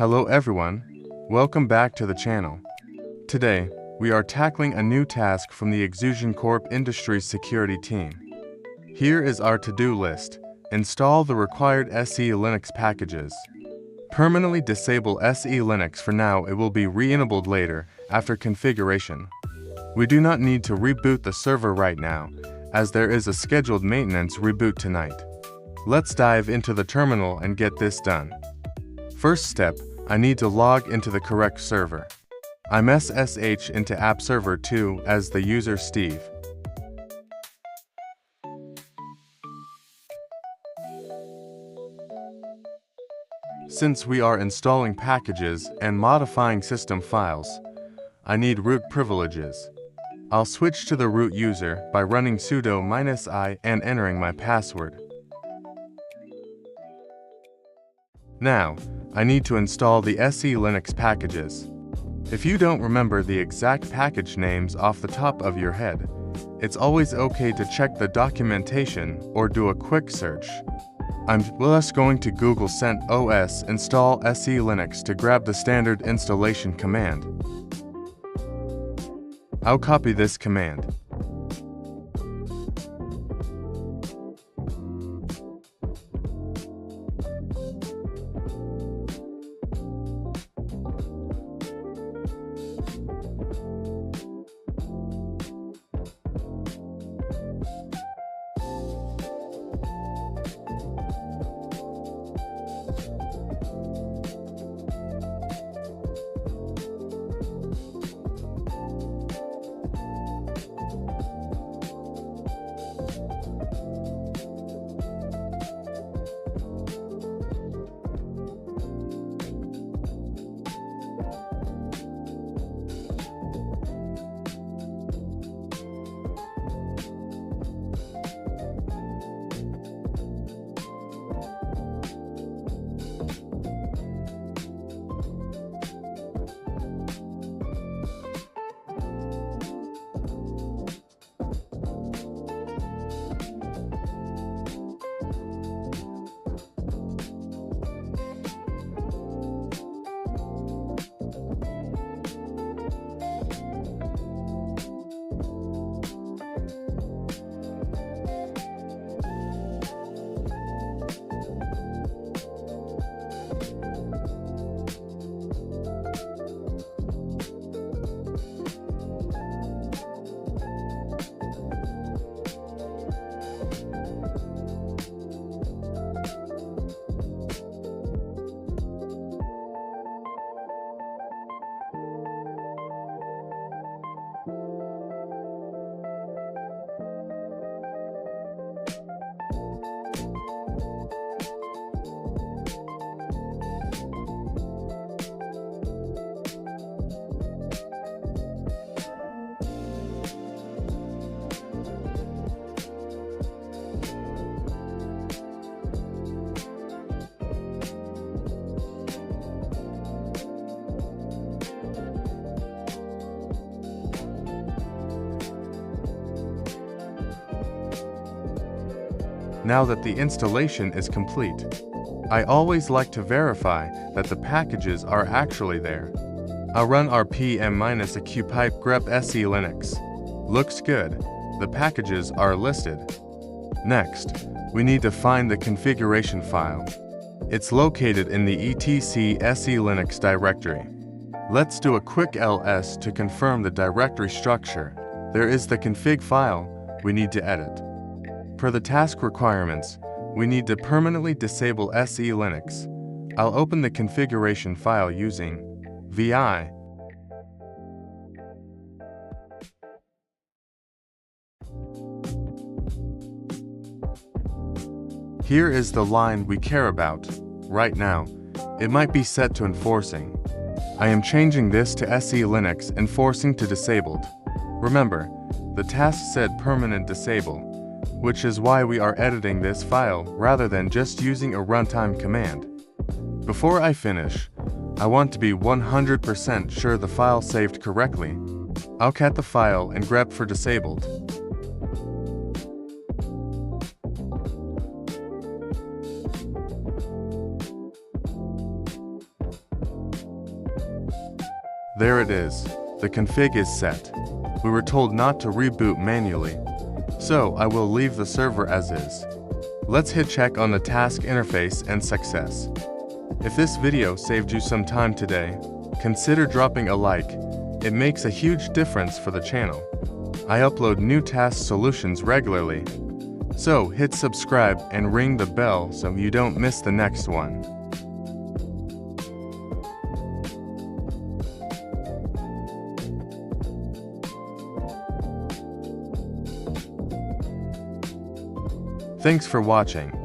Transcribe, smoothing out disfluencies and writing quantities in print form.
Hello everyone, welcome back to the channel. Today, we are tackling a new task from the xFusionCorp Industry Security team. Here is our to-do list. Install the required SE-Linux packages. Permanently disable SE-Linux for now. It will be re-enabled later after configuration. We do not need to reboot the server right now, as there is a scheduled maintenance reboot tonight. Let's dive into the terminal and get this done. First step, I need to log into the correct server. I'm SSH into App Server 2 as the user Steve. Since we are installing packages and modifying system files, I need root privileges. I'll switch to the root user by running sudo -i and entering my password. Now, I need to install the SE-Linux packages. If you don't remember the exact package names off the top of your head, it's always okay to check the documentation or do a quick search. I'm just going to Google CentOS install SE-Linux to grab the standard installation command. I'll copy this command. Now that the installation is complete, I always like to verify that the packages are actually there. I'll run rpm-pipe grep SE-Linux. Looks good. The packages are listed. Next, we need to find the configuration file. It's located in the etc SE-Linux directory. Let's do a quick ls to confirm the directory structure. There is the config file we need to edit. Per the task requirements, we need to permanently disable SE-Linux. I'll open the configuration file using vi. Here is the line we care about. Right now, it might be set to enforcing. I am changing this to SE-Linux enforcing to disabled. Remember, the task said permanent disable, which is why we are editing this file rather than just using a runtime command. Before I finish, I want to be 100% sure the file saved correctly. I'll cat the file and grep for disabled. There it is. The config is set. We were told not to reboot manually, so I will leave the server as is. Let's hit check on the task interface and success. If this video saved you some time today, consider dropping a like. It makes a huge difference for the channel. I upload new task solutions regularly, so hit subscribe and ring the bell so you don't miss the next one. Thanks for watching.